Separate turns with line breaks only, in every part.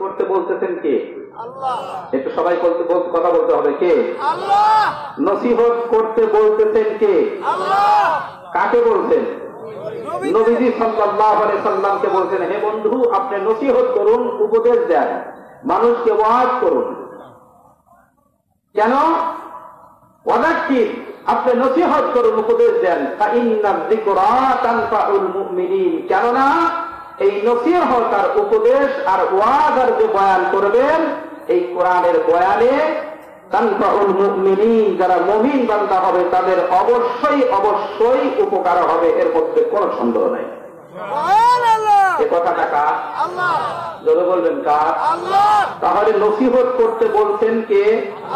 করতে বলতেছেন কে? আল্লাহ। একটু সবাই কথা বলতে হবে, কে? আল্লাহ। নসিহত করতে বলতেছেন কে? আল্লাহ। কাকে বলছেন? নবীজি সাল্লাল্লাহু আলাইহি সাল্লামকে বলছেন, হে বন্ধু, আপনি নসিহত করুন, উপদেশ দেন, মানুষকে ওয়াজ করুন। কেন? ওয়াযাক্কির, আপনি নসিহত করুন, উপদেশ দেন। ফাইন্নায যিকরা তানফাউল মুমিনিন, কেননা এই নসিহত আর উপদেশ আর ওয়াজ আর যে বয়ান করবেন, এই কোরআনের বয়ানে তানফাউল মুমিনিন, যারা মুমিন বান্দা হবে তাদের অবশ্যই অবশ্যই উপকার হবে, এর মধ্যে কোনো সন্দেহ নাই। এ কথাটা কার? আল্লাহ। জোরে বলবেন কার? আল্লাহ। তাহলে নসিহত করতে বলছেন কে?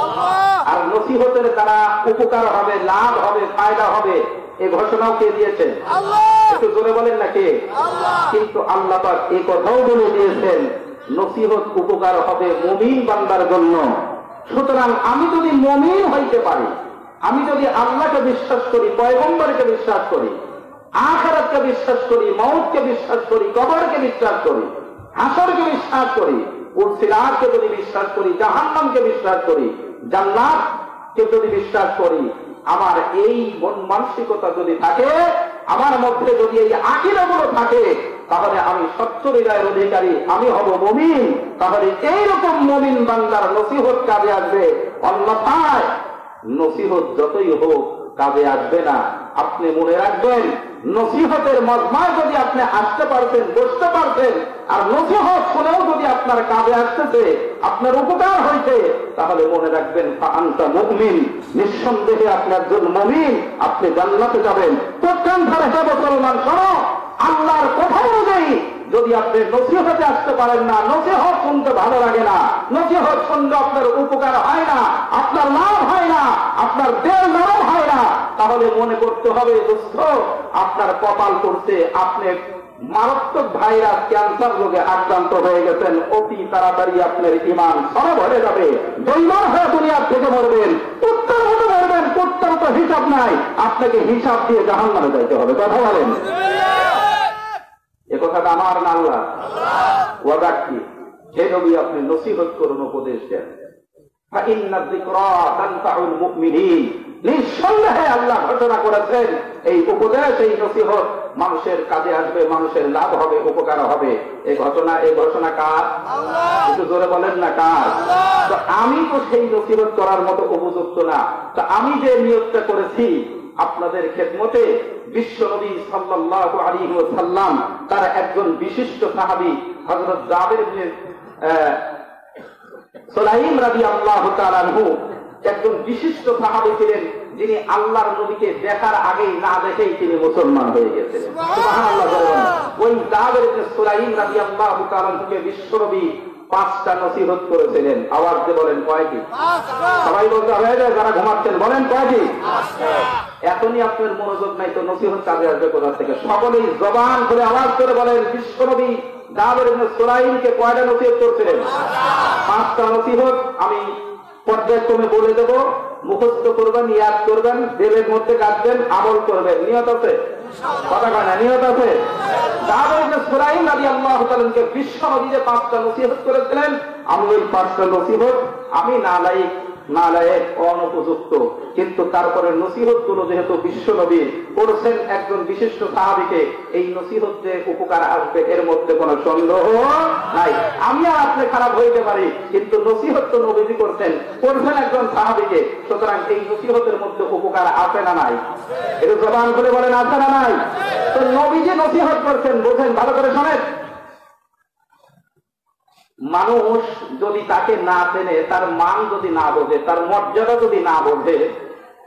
আল্লাহ। আর নসিহতের দ্বারা উপকার হবে, লাভ হবে, ফায়দা হবে, এই ঘোষণাও কে দিয়েছেন? আল্লাহ। একটু জোরে বলেন না কে? আল্লাহ। কিন্তু আল্লাহ পাক এই কথাও বলে দিয়েছেন, নসিহত উপকার হবে মুমিন বান্দার জন্য। সুতরাং আমি যদি মুমিন হইতে পারি, আমি যদি আল্লাহকে বিশ্বাস করি, পয়গম্বরকে বিশ্বাস করি, আখিরাতকে বিশ্বাস করি, মউতকে বিশ্বাস করি, কবরকে বিশ্বাস করি, হাসরকে বিশ্বাস করি, উলসিরাতকে যদি বিশ্বাস করি, জাহান্নামকে বিশ্বাস করি, জান্নাতকে যদি বিশ্বাস করি, আমার এই মন মানসিকতা যদি থাকে, আমার মধ্যে যদি এই আকীদাগুলো থাকে, তাহলে আমি সত্য হৃদয়ের অধিকারী, আমি হব মুমিন। তাহলে এইরকম মুমিন বান্দার নসিহত কাজে আসবে, অন্যথায় নসিহত যতই হোক কাজে আসবে না। আপনি মনে রাখবেন, নসিহতের মজমায় যদি আপনি আসতে পারতেন, বসতে পারতেন, আর নসিহত শুনেও যদি আপনার কাজে আসতেছে, আপনার উপকার হইতে, তাহলে মনে রাখবেন আনতা মুমিন, নিঃসন্দেহে আপনি একজন মুমিন, আপনি জান্নাতে যাবেন। প্রত্যেক ধারে হে মুসলমান, শোনো, আল্লাহর কথা অনুযায়ী যদি আপনি নসিহতে আসতে পারেন না, নসিহত শুনতে ভালো লাগে না, নসিহত শুনলে আপনার উপকার হয় না, আপনার লাভ হয় না, আপনার দেল নরম হয় না, তাহলে মনে করতে হবে দোস্ত, আপনার কপাল করছে, আপনি মারাত্মক ভাইরাস ক্যান্সার রোগে আক্রান্ত হয়ে গেছেন। অতি তাড়াতাড়ি আপনার ঈমান সরব হয়ে যাবে, দৈবার হয়ে দুনিয়ার থেকে মরবেন, কুত্তার মতো মরবেন, কুত্তার তো হিসাব নাই, আপনাকে হিসাব দিয়ে জাহান্নামে যাইতে হবে। কথা বলেন, এ কথাটা আমার না আল্লাহ? ওয়াযাক্কির, হে নবী, আপনি নসিহত করুন, উপদেশ দেন। ফাইন্নায যিকরা তানফাউল মুমিনিন, নিঃসন্দেহে আল্লাহ ঘোষণা করেছেন, এই উপদেশ, এই নসিহত মানুষের কাজে আসবে, মানুষের লাভ হবে, উপকার হবে। এই ঘোষণা কার? আল্লাহ। একটু জোরে বলেন না কার? আল্লাহ। তো আমি তো সেই নসিহত করার মতো উপযুক্ত না। তো আমি যে নিয়তটা করেছি আপনাদের খেদমতে, বিশ্ব নবী সাল্লাল্লাহু আলাইহি ওয়াসাল্লাম তার একজন বিশিষ্ট সাহাবী হযরত জাবের ইবনে সুলাইম রাদিয়াল্লাহু তাআলা আনহু একজন বিশিষ্ট সাহাবী ছিলেন, যিনি আল্লাহর নবীকে দেখার আগেই না দেখেই তিনি মুসলমান হয়ে গেছিলেন। সুবহানাল্লাহ। ওই জাবের ইবনে সুলাইম রাদিয়াল্লাহু তাআলা আনহুকে বিশ্ব নবী 5টা নসিহত করেছিলেন। আওয়াজ দিয়ে বলেন কয়টি? সবাই বলতে হবে, যারা ঘুমাচ্ছেন বলেন কয়টি? এখনই আপনার মনোযোগ নাই তো নসিহত কাজে আসবে কোথা থেকে? সকলেই জবান করে আওয়াজ করে বলেন, বিশ্ব নবী জাবের ইবনে সুলাইমকে কয়টা নসিহত করেছিলেন? 5টা নসিহত। আমি পর্যায়ক্রমে বলে দেব, মুখস্থ করবেন, ইয়াদ করবেন, দিলের মধ্যে গাঁথবেন, আমল করবেন। নিয়ত আছে? কথা কয় না? নিয়ত আছে? জাবের ইবনে সুলাইম রাদিয়াল্লাহু তাআলা কে বিশ্ব নবী যে 5টা নসিহত করেছিলেন, আমি ওই 5টা নসিহত আমি নালায়েক, অনুপযুক্ত, কিন্তু তারপরে নসিহত গুলো যেহেতু বিশ্ব নবী করছেন একজন বিশিষ্ট সাহাবীকে, এই নসিহত যে উপকার আসবে এর মধ্যে কোনো সন্দেহ নাই। আমি আর আপনি খারাপ হইতে পারি, কিন্তু নসিহত তো নবীজি করছেন একজন সাহাবীকে, সুতরাং এই নসিহতের মধ্যে উপকার আছে না নাই? এটা জবান করে বলেন, আছে না নাই? তো নবীজি নসিহত করছেন, বোঝেন, ভালো করে শোনেন। মানুষ যদি তাকে না চেনে, তার মান যদি না বোঝে, তার মর্যাদা যদি না বোঝে,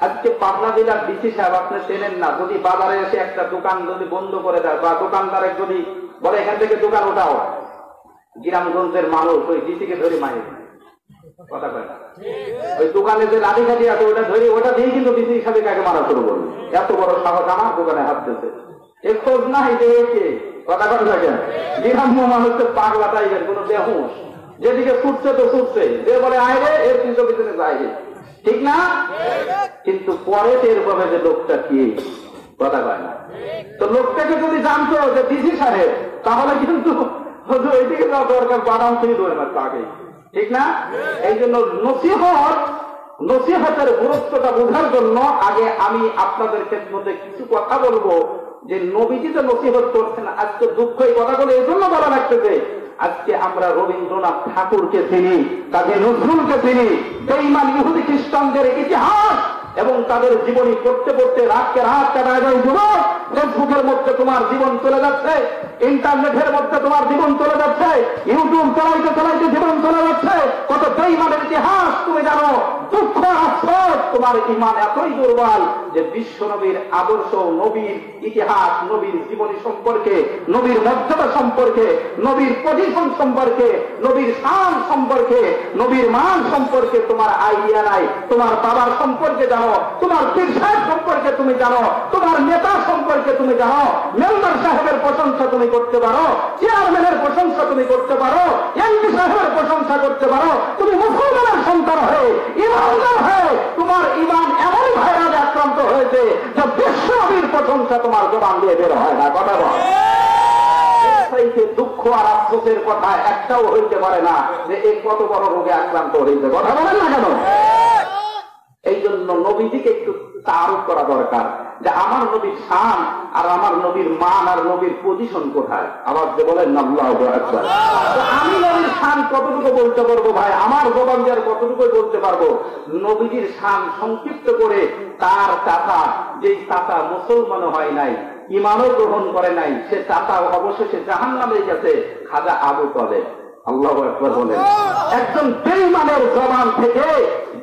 আজকে পাবনা জেলার ডিসি সাহেব আপনি চেনেন না, যদি বাজারে এসে একটা দোকান যদি বন্ধ করে দেয়, বা দোকানদারে যদি বলে এখান থেকে দোকান ওঠাও, গ্রামগঞ্জের মানুষ ওই ডিসিকে ধরে মারে। কথা কয় না? ওই দোকানে যে লাঠি কাঠি আছে ওটা ধরে, ওটা দিয়ে কিন্তু ডিসি হিসাবে কাকে মারা শুরু করবে। এত বড় সাহস আমার দোকানে হাত দিতে, এ খোঁজ নাই যে একে। কথা কথা থাকেন, গ্রাম্য মানুষের পাগলা টাইপের কোন বেহুশ, যেদিকে ছুটছে তো ছুটছে, যে বলে আইরে এর কিন্তু পিছনে যাইরে, ঠিক না? কিন্তু পরে টের পাবে যে লোকটা কি। কথা কয় না? তো লোকটাকে যদি জানতো যে ডিসি সাহেব, তাহলে কিন্তু ওইদিকে যাওয়া দরকার, বাদাম খেয়ে দেবে না তাকে, ঠিক না? এই জন্য নসিহতের গুরুত্বটা বোঝার জন্য আগে আমি আপনাদের মধ্যে কিছু কথা বলবো যে নবীজি তো নসিহত করছেন। আজকে দুঃখ এই কথাগুলো এই জন্য বলা লাগতেছে, আজকে আমরা রবীন্দ্রনাথ ঠাকুরকে চিনি, কাজী নজরুলকে চিনি, বেঈমান ইহুদি খ্রিস্টানদের ইতিহাস এবং তাদের জীবনী পড়তে পড়তে রাতকে রাত কাটায় যায়। যুবক, ফেসবুকের মধ্যে তোমার জীবন চলে যাচ্ছে, ইন্টারনেটের মধ্যে তোমার জীবন চলে যাচ্ছে, ইউটিউব চালাইতে চালাইতে জীবন চলে যাচ্ছে। কত বেঈমানের ইতিহাস তুমি জানো। দুঃখ আফসোস, তোমার ঈমান এতই দুর্বল যে বিশ্ব নবীর আদর্শ, নবীর ইতিহাস, নবীর জীবনী সম্পর্কে, নবীর মর্যাদা সম্পর্কে, নবীর পজিশন সম্পর্কে, নবীর শান সম্পর্কে, নবীর মান সম্পর্কে তোমার আইডিয়া নাই। তোমার বাবার সম্পর্কে জানো, তোমার পীর সাহেব সম্পর্কে তুমি জানো, তোমার নেতা সম্পর্কে তুমি জানো, মেম্বার সাহেবের প্রশংসা তুমি করতে পারো, চেয়ারম্যানের প্রশংসা তুমি করতে পারো, এমপি সাহেবের প্রশংসা করতে পারো। তুমি মুসলমানের সন্তান হয়ে, ইমানদার হয়ে তোমার ঈমান এমন ভাইরাসে আক্রান্ত হয়েছে যে বিশ্ব নবীর প্রশংসা তোমার জবান দিয়ে বের হয় না। কথা বল। দুঃখ আর আফসোসের কথা একটাও হইতে পারে না যে এই কত বড় রোগে আক্রান্ত হয়েছে। কথা বলেন না কেন? এই জন্য নবীজিকে একটু তারুফ করা দরকার যে আমার নবীর শান আর আমার নবীর মান আর নবীর পজিশন কোথায়। আবার যে বলেন না আল্লাহু আকবার। আমি নবীর শান কতটুকু বলতে পারবো ভাই, আমার জবান দিয়ে আর কতটুকু বলতে পারবো? নবীজির শান সংক্ষিপ্ত করে তার চাচা, যেই চাচা মুসলমান হয় নাই, ঈমানও গ্রহণ করে নাই, সে চাচা অবশেষে জাহান্নামে গেছে, খাজা আবু তালেব। আল্লাহু আকবার বলেন। একজন বেঈমানের জবান থেকে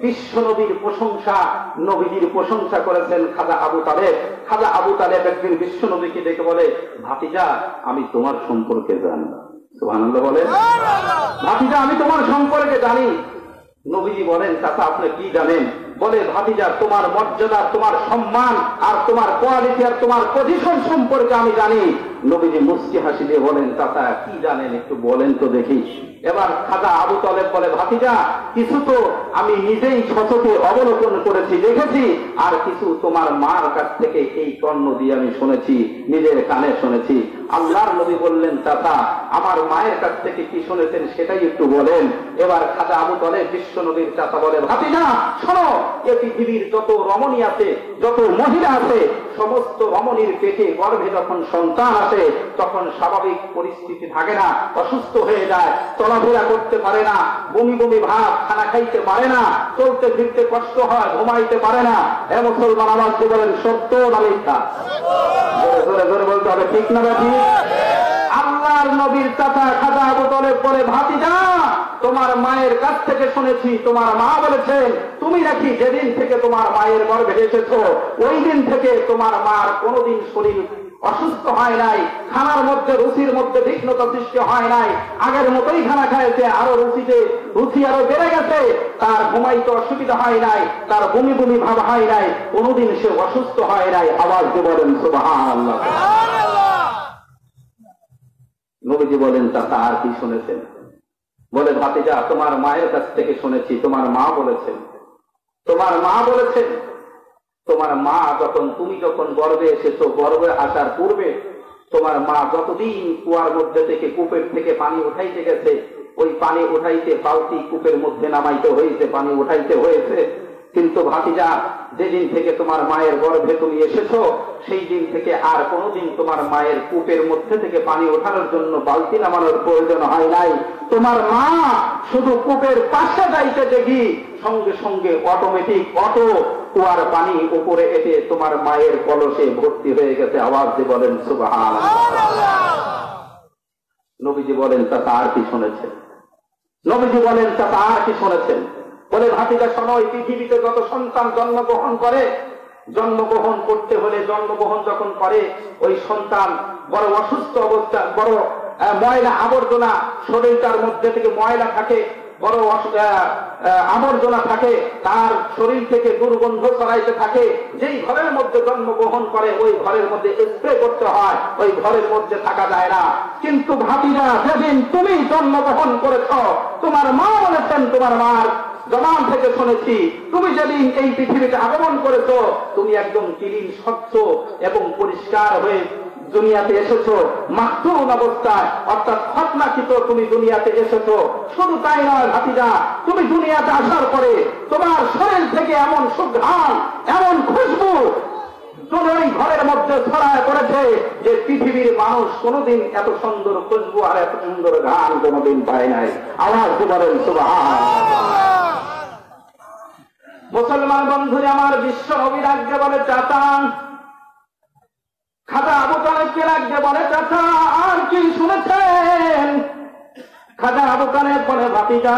বিশ্ব নবীর প্রশংসা, নবীজির প্রশংসা করেছেন খাজা আবু তালেব। খাজা আবু তালেব একদিন বিশ্ব নবীকে ডেকে বলে, ভাতিজা আমি তোমার সম্পর্কে জানি। সুবহানাল্লাহ বলেন। ভাতিজা আমি তোমার সম্পর্কে জানি। নবীজি বলেন, চাচা আপনি কি জানেন? বলে, ভাতিজা তোমার মর্যাদা, তোমার সম্মান আর তোমার কোয়ালিটি আর তোমার পজিশন সম্পর্কে আমি জানি। নবীজি মুস্কি হাসি দিয়ে বলেন, চাচা কি জানেন একটু বলেন তো দেখি। এবার খাজা আবু তালেব বলে, ভাতিজা কিছু তো আমি নিজেই সচকে অবলোকন করেছি, দেখেছি, আর কিছু তোমার মার কাছ থেকে এই কর্ণ দিয়ে আমি শুনেছি, নিজের কানে শুনেছি। আল্লাহর নবী বললেন, চাচা আমার মায়ের কাছ থেকে কি শুনেছেন সেটাই একটু বলেন। এবার খাজা আবু তালেব বিশ্ব নবীর চাচা বলে, ভাতিজা শোনো, এ পৃথিবীর যত রমণী আছে, যত মহিলা আছে, সমস্ত রমণীর পেটে গর্ভে যখন সন্তান আসে তখন স্বাভাবিক পরিস্থিতি থাকে না, অসুস্থ হয়ে যায়, চলাফেরা করতে পারে না, বমি বমি ভাব, খানা খাইতে পারে না, চলতে ফিরতে কষ্ট হয়, ঘুমাইতে পারে না। এ মুসলমান আওয়াজ দিয়ে বলেন, সত্য না মিথ্যা? জোরে জোরে বলতে হবে, ঠিক না ঠিক? আল্লাহর নবীর চাচা খাজা আবু তালেব বলে, ভাতিজা তোমার মায়ের কাছ থেকে শুনেছি, তোমার মা বলেছেন তুমি নাকি যেদিন থেকে তোমার মায়ের গর্ভে এসেছো ওই দিন থেকে তোমার মার কোনোদিন শরীর অসুস্থ হয় নাই, খানার মধ্যে রুচির মধ্যে বিঘ্নতা সৃষ্টি হয় নাই, আগের মতোই খানা খাইছে, আরো রুচি আরো বেড়ে গেছে, তার ঘুমাইতে অসুবিধা হয় নাই, তার বমি বমি ভাব হয় নাই, কোনোদিন সে অসুস্থ হয় নাই। আওয়াজ দিয়ে বলেন সুবহানাল্লাহ। নবীজি বলেন, চাচা আর কি শুনেছেন? বলে, ভাতিজা তোমার মায়ের কাছ থেকে শুনেছি, তোমার মা বলেছেন, তোমার মা বলেছেন তোমার মা তুমি যখন গর্ভে এসেছো, গর্ভে আসার পূর্বে তোমার মা যতদিন কুয়ার মধ্যে থেকে, কূপের থেকে পানি উঠাইতে গেছে, ওই পানি উঠাইতে বালতি কূপের মধ্যে নামাইতে হয়েছে, পানি উঠাইতে হয়েছে। কিন্তু ভাতিজা যেদিন থেকে তোমার মায়ের গর্ভে তুমি এসেছো সেই দিন থেকে আর কোনোদিন তোমার মায়ের কূপের মধ্যে থেকে পানি ওঠানোর জন্য বালতি নামানোর প্রয়োজন হয় নাই। তোমার মা শুধু কূপের পাশে যাইতে দেখি সঙ্গে সঙ্গে অটোমেটিক কুয়ার পানি উপরে এসে তোমার মায়ের কলসে ভর্তি হয়ে গেছে। আওয়াজ দিয়ে বলেন সুবহানাল্লাহ। নবীজি বলেন, চাচা আর কি শুনেছেন? নবীজি বলেন, চাচা আর কি শুনেছেন? বলে, ভাতিজা শোনো, এই পৃথিবীতে যত সন্তান জন্মগ্রহণ করে, জন্মগ্রহণ করতে হলে জন্মগ্রহণ যখন করে ওই সন্তান বড় অসুস্থ অবস্থা, বড় ময়লা আবর্জনা শরীরটার মধ্যে থেকে ময়লা থাকে, বড় আবর্জনা থাকে, তার শরীর থেকে দুর্গন্ধ ছড়াইতে থাকে। যেই ঘরের মধ্যে জন্মগ্রহণ করে ওই ঘরের মধ্যে স্প্রে করতে হয়, ওই ঘরের মধ্যে থাকা যায় না। কিন্তু ভাতিজা যেদিন তুমি জন্মগ্রহণ করেছ, তোমার মা বলেছেন, তোমার মার জবান থেকে শুনেছি, তুমি যেদিন এই পৃথিবীতে আগমন করেছ তুমি একদম ক্লিন, স্বচ্ছ এবং পরিষ্কার হয়ে দুনিয়াতে এসেছো মাকতুন অবস্থায়, অর্থাৎ খতনাকৃত তুমি দুনিয়াতে এসেছো। শুধু তাই নয় ভাতিজা, তুমি দুনিয়াতে আসার পরে তোমার শরীর থেকে এমন সুঘ্রাণ, এমন খুশবু ওই ঘরের মধ্যে ছড়ায় পড়েছে যে পৃথিবীর মানুষ কোনোদিন এত সুন্দর খুশবু আর এত সুন্দর গান কোনোদিন পায় নাই। আওয়াজ বলেন সুবহানাল্লাহ। মুসলমান বন্ধুরে আমার, বিশ্ব নবীর আজ্ঞে বলে চাচা, খাজা আবু তালেবকে আজ্ঞে বলে চাচা, আর কি শুনেছেন? খাজা আবু তালেব বলে ভাতিজা,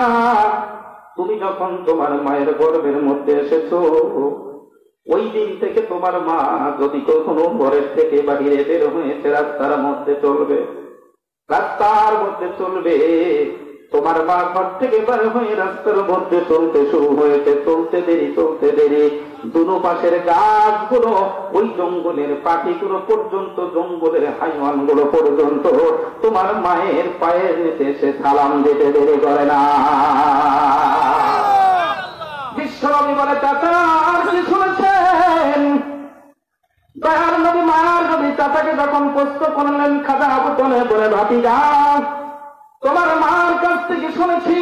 তুমি যখন তোমার মায়ের গর্ভের মধ্যে এসেছো, ওই দিন থেকে তোমার মা যদি কখনো ঘরের থেকে বাহিরে বের হয়েছে, রাস্তার মধ্যে চলবে, তোমার মা ঘর থেকে বের হয়ে রাস্তার মধ্যে চলতে শুরু হয়েছে। চলতে দেরি দুনো পাশের গাছগুলো, ওই জঙ্গলের পাখিগুলো পর্যন্ত, জঙ্গলের হাইওয়ানগুলো পর্যন্ত তোমার মায়ের পায়ের নিচে এসে সালাম দিতে দেরি করে না। বিশ্বনবী বলে চাচা, আর কি শুনেছেন? দয়ার নবী মায়ার নবী চাচাকে যখন প্রশ্ন করলেন, খাজা আবু তালেব বলে ভাতিজা, তোমার মার কাছ থেকে শুনেছি,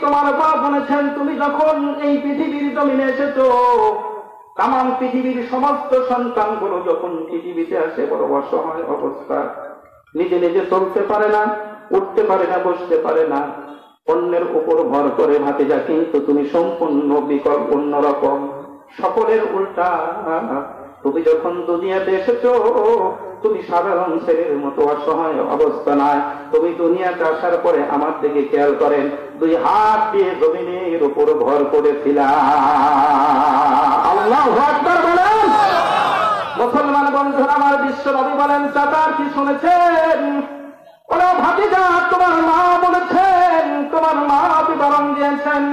তোমার মা বলেছেন তুমি যখন এই পৃথিবীর জমিনে এসেছো, তামাম পৃথিবীর সমস্ত সন্তানগুলো যখন পৃথিবীতে আসে বড় অসহায় অবস্থা, নিজে নিজে চলতে পারে না, উঠতে পারে না, বসতে পারে না, অন্যের উপর ভর করে ভাতিজা। কিন্তু তুমি সম্পূর্ণ বিকল্প, অন্যরকম, সকলের উল্টা। তুমি যখন দুনিয়াতে এসেছো, তুমি সাধারণ ছেলের মতো অসহায় অবস্থা নয়। তুমি দুনিয়াতে আসার পরে আমার দিকে খেয়াল করেন, দুই হাত দিয়ে জমিনের উপর ভর করেছিলা। আল্লাহু আকবার বলেন। মুসলমান বন্ধুরা আমার, বিশ্ব নবী বলেন চাচা কি শুনেছেন? ওরা ভাতিজা, তোমার মা বলেছেন, তোমার মা বিবরণ দিয়েছেন,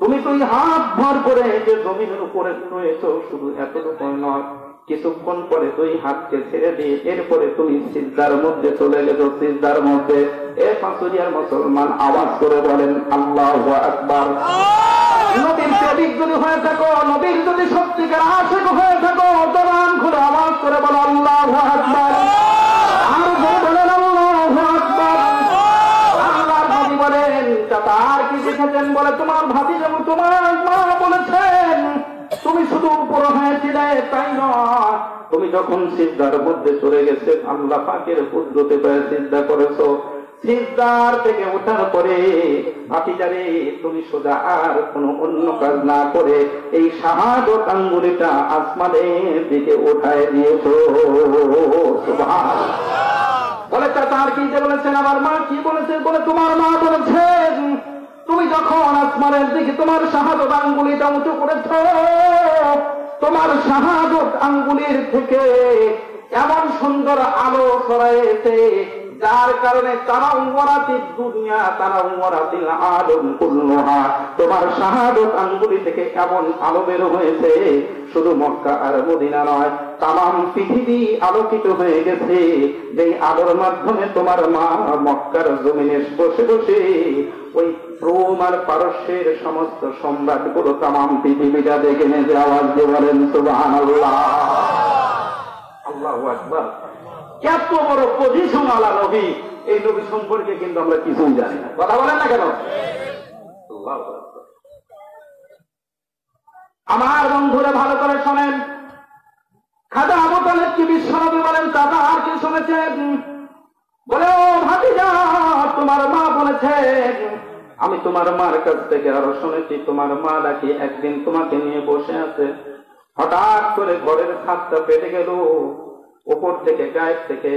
তুমি দুই হাত ভর করে যে জমিনের উপরে রয়েছ, শুধু এতটুকু নয়, কিছুক্ষণ পরে দুই হাতকে ছেড়ে দিয়ে এরপরে তুমি সিজদার মধ্যে চলে গেছো। সিজদার মধ্যে এ পাঁচুরিয়ার মুসলমান আওয়াজ করে বলেন আল্লাহু আকবার। নবীর প্রেমিক যদি হয়ে থাকো, নবীর যদি সত্যিকার আশিক হয়ে থাকো, জবান খুলে আওয়াজ করে বলো আল্লাহু আকবার। আর বলেন আল্লাহু আকবার। আল্লাহর নবী বলেন চাচা আর কি শিখেছেন? বলে তোমার ভাতিজা, তোমার মা বলেছেন তুমি শুধু উপর হয়েছিলে তাই নয়, তুমি যখন সিজদার মধ্যে চলে গেছে, আল্লাহ পাকের কুদরতে পেয়ে সিজদা করেছো, সিজদার থেকে ওঠার পরে ভাতিজারে তুমি সোজা আর কোনো অন্য কাজ না করে এই শাহাদত আঙ্গুলিটা আসমানের দিকে উঠায় দিয়েছো। সুবহানাল্লাহ। বলে চাচা আর কি যে বলেছেন? আমার মা কি বলেছে? বলে তোমার মা বলেছেন তুমি যখন আসমানের দিকে তোমার শাহাদত আঙ্গুলিটা উঁচু করেছ, তোমার শাহাদত আঙ্গুলির থেকে এমন সুন্দর আলো ছড়াইছে, যার কারণে তানাওয়ারাতিদ দুনিয়া তানাওয়ারাতিল আলম কুল্লুহা, তোমার শাহাদত আঙ্গুলি থেকে এমন আলো বের হয়েছে, শুধু মক্কা আর মদিনা নয়, তামাম পৃথিবী আলোকিত হয়ে গেছে। যেই আলোর মাধ্যমে তোমার মা মক্কার জমিনে বসে বসে ওই রোম আর পারস্যের সমস্ত সম্রাটগুলো তামাম পৃথিবীটা দেখে নিয়ে আওয়াজ দিয়ে বলেন সুবহানাল্লাহ। আল্লাহু আকবার। এত বড় পজিশন আলা নবী, এই নবী সম্পর্কে কিন্তু আমরা কিছুই জানি না। কথা বলেন না কেন? আমার বন্ধুরা ভালো করে শোনেন, খাজা আবু তালেব কি বিশ্ব নবী বলেন চাচা আর কি শুনেছেন? বলে ও ভাতিজা, তোমার মা বলেছেন, আমি তোমার মার কাছ থেকে আরো শুনেছি, তোমার মা নাকি একদিন তোমাকে নিয়ে বসে আছে, হঠাৎ করে ঘরের ছাদটা পেটে গেল, উপর থেকে গায়েব থেকে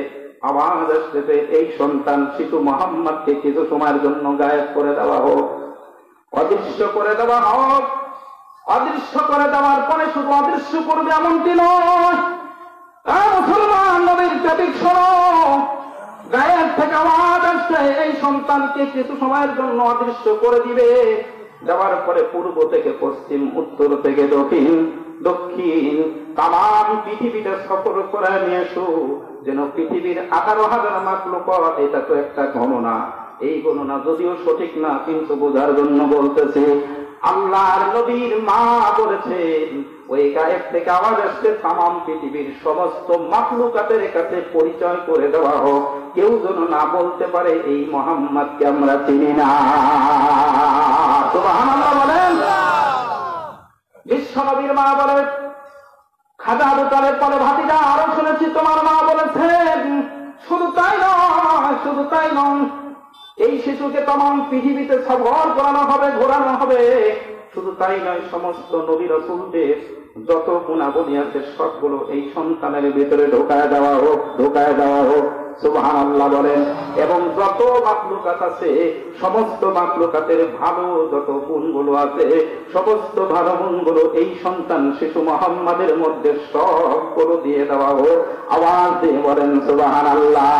আওয়াজ আসতেছে, এই সন্তান শিশু মোহাম্মদকে কিছু সময়ের জন্য গায়েব করে দেওয়া হোক, অদৃশ্য করে দেওয়া হোক। অদৃশ্য করে দেওয়ার পরে শুধু অদৃশ্য করবে এমনটি নয়, মুসলমান নবীর প্রেমিক শোনো, গায়েব থেকে আওয়াজ আসছে, এই সন্তানকে কিছু সময়ের জন্য অদৃশ্য করে দিবে। যাওয়ার পরে পূর্ব থেকে পশ্চিম, উত্তর থেকে দক্ষিণ তাম পৃথিবীতে সফর করে নিয়ে এসো, যেন পৃথিবীর 18,000 মাখলুকাত, এটা তো একটা গণনা, এই গণনা যদিও সঠিক না কিন্তু বোঝার জন্য বলতেছে, আল্লাহর নবীর মা বলেছেন ওই গায়েব থেকে আওয়াজ আসছে তামাম পৃথিবীর সমস্ত মাখলুকাতের কাছে পরিচয় করে দেওয়া হোক, কেউ যেন না বলতে পারে এই মুহাম্মদকে আমরা চিনি না। সুবহানাল্লাহ বলেন। বিশ্বনবীর মা বলে, খাজা আবু তালেব পরে ভাতিজা আরো শুনেছি তোমার মা বলেছেন শুধু তাই নয়, শুধু তাই নয়, এই শিশুকে তমাম পৃথিবীতে সফর করানো হবে, ঘোরানো হবে। শুধু তাই নয়, সমস্ত নবী রাসূলদের যত গুণাবলী আছে সবগুলো এই সন্তানের ভিতরে ঢোকায় দেওয়া হোক, ঢোকায় দেওয়া হোক। সুবহানাল্লাহ বলেন। এবং যত মাখলুকাত আছে সমস্ত মাখলুকাতের ভালো যত গুণগুলো আছে সমস্ত ভালো গুণগুলো এই সন্তান শিশু মুহাম্মাদের মধ্যে সবগুলো দিয়ে দেওয়া হোক। আওয়াজ দিয়ে বলেন সুবহানাল্লাহ।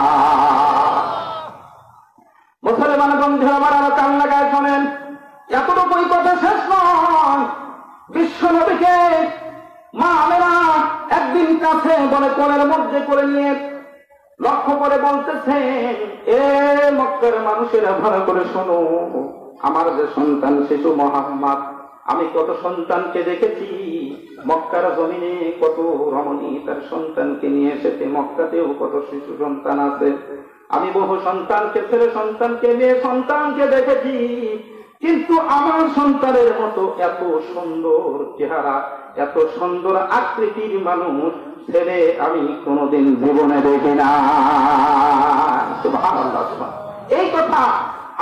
মুসলমান বন্ধু আমার, কান লাগায় শোনেন, এতটুকুই কথা শেষ নয়। বিশ্ব নবীকে মা আমেনা একদিন কাছে বলে কোলের মধ্যে করে নিয়ে লক্ষ্য করে বলতেছেন, এ মক্কার মানুষেরা ভালো করে শোনো, আমার যে সন্তান শিশু মুহাম্মদ, আমি কত সন্তানকে দেখেছি মক্কার জমিনে, কত রমণী তার সন্তানকে নিয়ে এসেছে, মক্কাতেও কত শিশু সন্তান আছে, আমি বহু সন্তানকে, ছেলে সন্তানকে, মেয়ে সন্তানকে দেখেছি, কিন্তু আমার সন্তানের মতো এত সুন্দর চেহারা, এত সুন্দর আকৃতির মানুষ ছেলে আমি কোনদিন জীবনে দেখি না। সুবহানাল্লাহ। এই কথা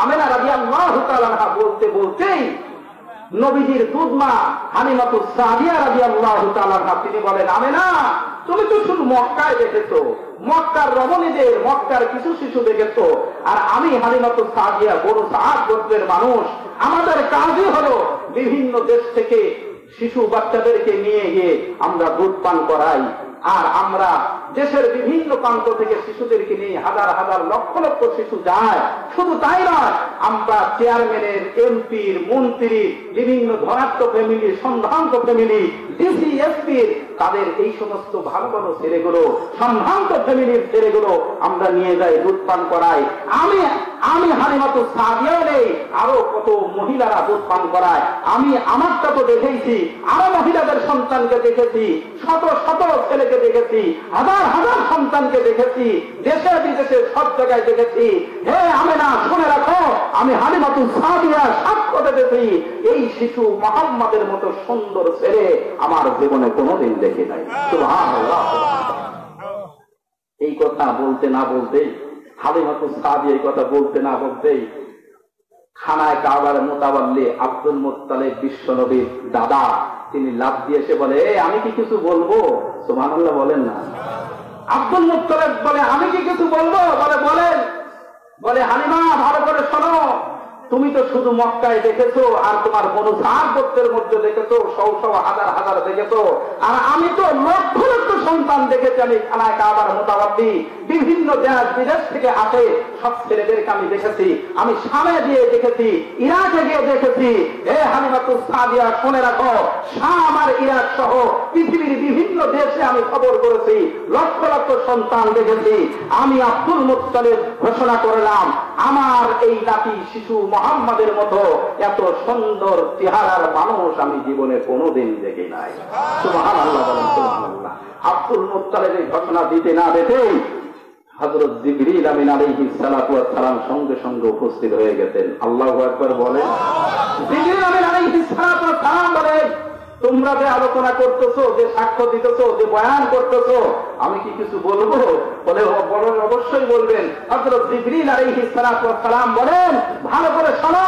আমেনা রাদিয়াল্লাহু তাআলা বলতে বলতেই নবীজির দুধমা হালিমাতুস সাদিয়া রাদিয়াল্লাহু তাআলা তিনি বলেন, আমেনা তুমি তো শুধু মক্কায় দেখেছো, মক্কার রমণীদের, মক্কার কিছু শিশু দেখেছো, আর আমি হালিমাতুস সাদিয়া বড় সাদ গোত্রের মানুষ, আমাদের কাজই হলো বিভিন্ন দেশ থেকে শিশু বাচ্চাদেরকে নিয়ে গিয়ে আমরা দুধ পান করাই, আর আমরা দেশের বিভিন্ন প্রান্ত থেকে শিশুদেরকে নিয়ে হাজার হাজার লক্ষ লক্ষ শিশু যায়। শুধু তাই নয়, আমরা চেয়ারম্যানের, এমপির, মন্ত্রীর, বিভিন্ন ধনাত্ম ফ্যামিলি, সম্ভ্রান্ত ফ্যামিলি, ডিসি, এসপির, তাদের এই সমস্ত ভালো ভালো ছেলেগুলো, সম্ভ্রান্ত ফ্যামিলির ছেলেগুলো আমরা নিয়ে যাই, দুধ পান করাই। আমি হালিমাতুস সাদিয়া নেই, আরো কত মহিলারা দুধ পান করায়। আমি আমারটা তো দেখেছি, আরো মহিলাদের সন্তানকে দেখেছি, শত শত ছেলেকে দেখেছি, হাজার হাজার সন্তানকে দেখেছি, দেশে বিদেশে সব জায়গায় দেখেছি। হে আমেনা শুনে রাখো, আমি হালিমাতুস সাদিয়া সাক্ষ্য দিতেছি, এই শিশু মুহাম্মাদের মতো সুন্দর ছেলে আমার জীবনে কোনোদিন দেখি নাই। সুবহানাল্লাহ। এই কথা বলতে না বলতেই, হালিমাতুস সাদিয়া এই কথা বলতে না বলতেই খানায় কাবার মোতাবাল্লি আব্দুল মুত্তালিব বিশ্ব নবীর দাদা, তিনি লাফ দিয়ে এসে বলে, আমি কি কিছু বলবো? সুবহানাল্লাহ বলেন না। আব্দুল মুত্তালিব বলে, আমি কি কিছু বলবো? বলে বলেন। বলে, হালিমা ভালো করে শোনো, তুমি তো শুধু মক্কায় দেখেছো, আর তোমার বনু সাদ গোত্রের মধ্যে দেখেছো, শও শও হাজার হাজার দেখেছো, আর আমি তো লক্ষ লক্ষ সন্তান দেখেছি। আমি খানায় কাবার মোতাবাল্লি বিভিন্ন দেশ বিদেশ থেকে আসে সব ছেলেদেরকে আমি দেখেছি, আমি শামে দিয়ে দেখেছি, ইরাকে গিয়ে দেখেছি। হে হালিমাতুস সাদিয়া শুনে রাখো, শাম আর ইরাক সহ পৃথিবীর বিভিন্ন দেশে আমি খবর করেছি, লক্ষ লক্ষ সন্তান দেখেছি। আমি আব্দুল মুত্তালিব ঘোষণা করলাম, আমার এই নাতি শিশু মুহাম্মাদের মতো এত সুন্দর চেহারার মানুষ আমি জীবনে কোনোদিন দেখি নাই। সুবহানাল্লাহ বলেন, সুবহানাল্লাহ। আব্দুল মুত্তালিব এই ঘোষণা দিতে না দিতেই হযরত জিবরিল আমিন আলাইহিস সালাতু ওয়াস সালাম সঙ্গে সঙ্গে উপস্থিত হয়ে গেছেন। আল্লাহু আকবার বলেন। জিবরিল আমিন আলাইহিস সালাতু ওয়াস সালাম বলেন, তোমরা যে আলোচনা করতেছো, যে সাক্ষ্য দিতেছো, যে বয়ান করতেছো, আমি কি কিছু বলবো? বলে বলেন, অবশ্যই বলবেন। হযরত জিবরিল আলাইহিস সালাতু ওয়াস সালাম বলেন, ভালো করে শোনো,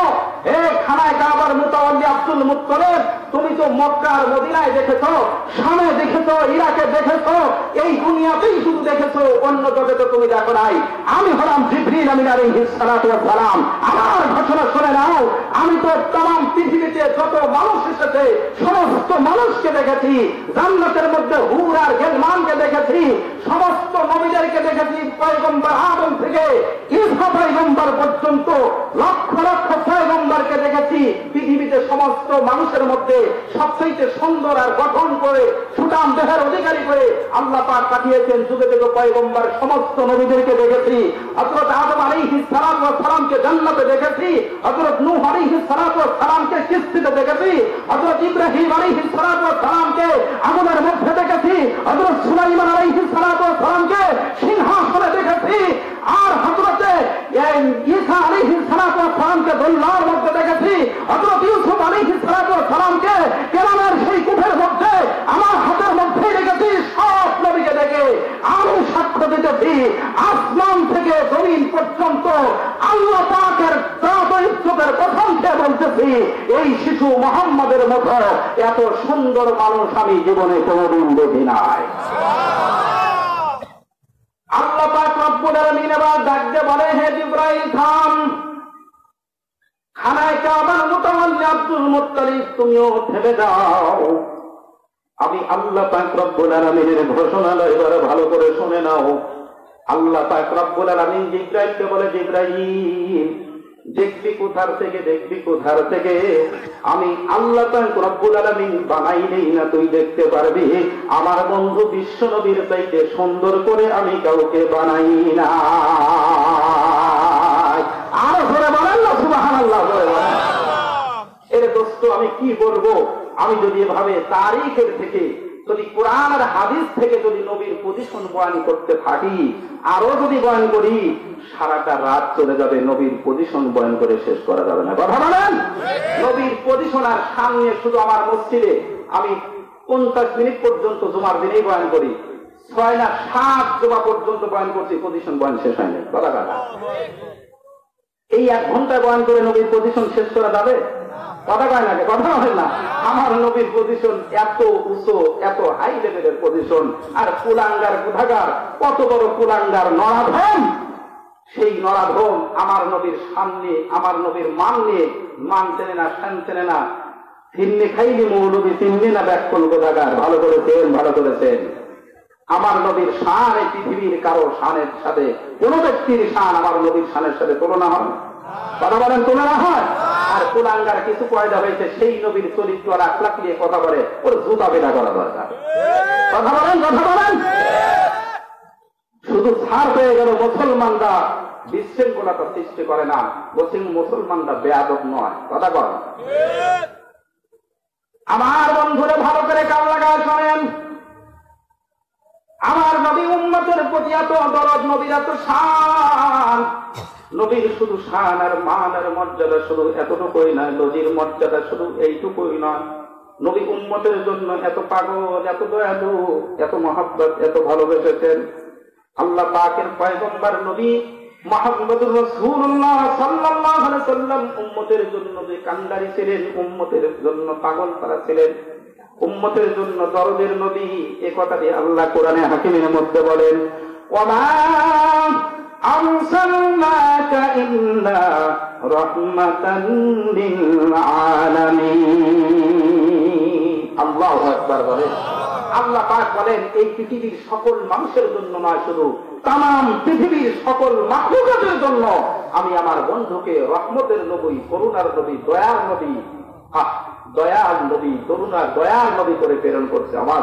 হে খানায় কাবার মুতাওয়াল্লি আব্দুল মুত্তালিব, তুমি তো মক্কার মদিনায় দেখেছো, শামে দেখেছো, ইরাকে দেখেছো, এই দুনিয়াতেই শুধু দেখেছো, অন্য জগতে তুমি দেখো নাই। আমি হলাম জিবরিল আমিন আলাইহিস সালাতু ওয়াস সালাম। আমার ঘোষণা শুনে নাও, আমি তো तमाम পৃথিবীতে যত মানুষ এসেছে সমস্ত মানুষকে দেখেছি, জান্নাতের মধ্যে হুর আর গেলমানকে দেখেছি, সমস্ত নবীদেরকে দেখেছি, পয়গম্বর আদম থেকে ঈসা পয়গম্বর পর্যন্ত লক্ষ লক্ষ পয়গম্বরকে দেখেছি। পৃথিবীতে সমস্ত মানুষের মধ্যে সবচেয়ে সুন্দর আর গঠন করে সুঠাম দেহের অধিকারী করে আল্লাহ পাক পাঠিয়েছেন যুগে যুগে পয়গম্বর সমস্ত নবীদেরকে দেখেছি। হযরত আদম আলাইহিস সালাতু ওয়াস সালামকে জান্নাতে দেখেছি, হযরত নূহ আলাইহিস সালাতু সালামকে কিস্তিতে দেখেছি, হযরত ইব্রাহিম আলাইহিস সালামকে আগুনের মধ্যে দেখেছি, হযরত সুলাইমান আলাইহিস সালামকে সিংহাসনে দেখেছি, আর হযরত ঈসা আলাইহিস সালামকে দোলনার মধ্যে দেখেছি, হযরত ইউসুফ আলাইহিস সালামকে কেরামের সেই কূপের মধ্যে আমার হাতের মধ্যে দেখেছি। সব নবীকে দেখে আমি সাক্ষ্য দিতেছি, আসমান থেকে জমিন পর্যন্ত আল্লাহ পাকের ইজ্জতের প্রশংসা বলতেছি, এই শিশু মুহাম্মদের মতো এত সুন্দর মানুষ আমি জীবনে কোনদিন দেখি নাই। আল্লাহ পাক রব্বুল আলামিন এবার ডাকতে বলে, হে জিবরাইল থাম, খানায় কাবার মুতাওয়াল্লি আব্দুল মুত্তালিব তুমিও থেমে যাও। আমি আল্লাহ পাক রব্বুল আলামিনের ঘোষণা এবার ভালো করে শুনে নাও। আল্লাহ পাক রব্বুল আলামিন জিবরাইলকে বলে, জিবরাইল দেখবি কোথার থেকে, দেখবি কোথার থেকে, আমি আল্লাহ পাক রব্বুল আলামিন বানাই নেই না তুই দেখতে পারবি, আমার বন্ধু বিশ্ব নবীর চাইতে সুন্দর করে আমি কাউকে বানাই না। আর ধরে বলেন না সুবহানাল্লাহ, ধরে বলেন। এর দোস্ত আমি কি বলবো, আমি যদি এভাবে তারিখের থেকে, যদি কোরআন আর হাদিস থেকে যদি নবীর পজিশন বয়ান করতে থাকি, আরো যদি বয়ান করি, সারাটা রাত চলে যাবে, নবীর পজিশন বয়ান করে শেষ করা যাবে না। কথা বলেন। নবীর পজিশন আর সামনে শুধু আমার মসজিদে আমি 50 মিনিট পর্যন্ত জুমার দিনেই বয়ান করি, 6 না 7 জুমা পর্যন্ত বয়ান করছি, পজিশন বয়ান শেষ হয়নি। কথা কথা এই 1 ঘন্টায় বয়ান করে নবীর পজিশন শেষ করা যাবে? কথা কয় না, কথা হয় না। আমার নবীর পজিশন এত উঁচু, এত হাই লেভেলের পজিশন, আর কুলাঙ্গার কোথাকার, কত বড় কুলাঙ্গার নরাধম, সেই নরাধম আমার নবীর সামনে, আমার নবীর মান নিয়ে, মান চেনে না, শান চেনে না, চিন্নি খাইলি মৌলবী চিনলি না, ব্যাকুল কোথাকার। ভালো করেছেন, ভালো করেছেন। আমার নবীর শান এই পৃথিবীর কারো শানের সাথে, কোন ব্যক্তির শান আমার নবীর শানের সাথে তুলনা হয়? কথা বলেন, তুলনা হয়? আর কুলাঙ্গার কিছু পয়দা হয়েছে, সেই নবীর চরিত্র আর আখলাক নিয়ে কথা বলে, ওর জুতা বেটা করা দরকার। কথা বলেন, কথা বলেন। শুধু ছাড় পেয়ে গেল, মুসলমানরা বিশৃঙ্খলতা সৃষ্টি করে না, মুসলমানরা বেয়াদব নয়। কথা বলেন। আমার বন্ধুরা ভালো করে কান লাগায় শোনেন, আমার নবী উম্মতের প্রতি এত দরদ, নবীর এত শান, নবীর শুধু শান আর মান আর মর্যাদা শুধু এতটুকুই নয়, নবীর মর্যাদা শুধু এইটুকুই নয়, নবী উম্মতের জন্য এত পাগল, এত দয়ালু, এত মহব্বত, এত ভালোবেসেছেন। আল্লাহ পাকের পয়গম্বর নবী মুহাম্মদুর রাসূলুল্লাহ সাল্লাল্লাহু আলাইহি ওয়াসাল্লাম উম্মতের জন্য যে কান্ডারি ছিলেন, উম্মতের জন্য পাগল পারা ছিলেন, উম্মতের জন্য দরদের নবী। এ কথাটি আল্লাহ কোরআনে হাকিমের মধ্যে বলেন, ওয়ামা আরসালনাকা ইল্লা রাহমাতান লিল আলামিন। আল্লাহু আকবার বলেন। আল্লাহ পাক বলেন, এই পৃথিবীর সকল মানুষের জন্য নয়, শুধু তাম পৃথিবীর সকল মাখলুকাতের জন্য আমি আমার বন্ধুকে রহমতের নবী, করুণার নবী, দয়ার নবী, দয়াল নবী, করুণার দয়াল নবী করে প্রেরণ করছে। আমার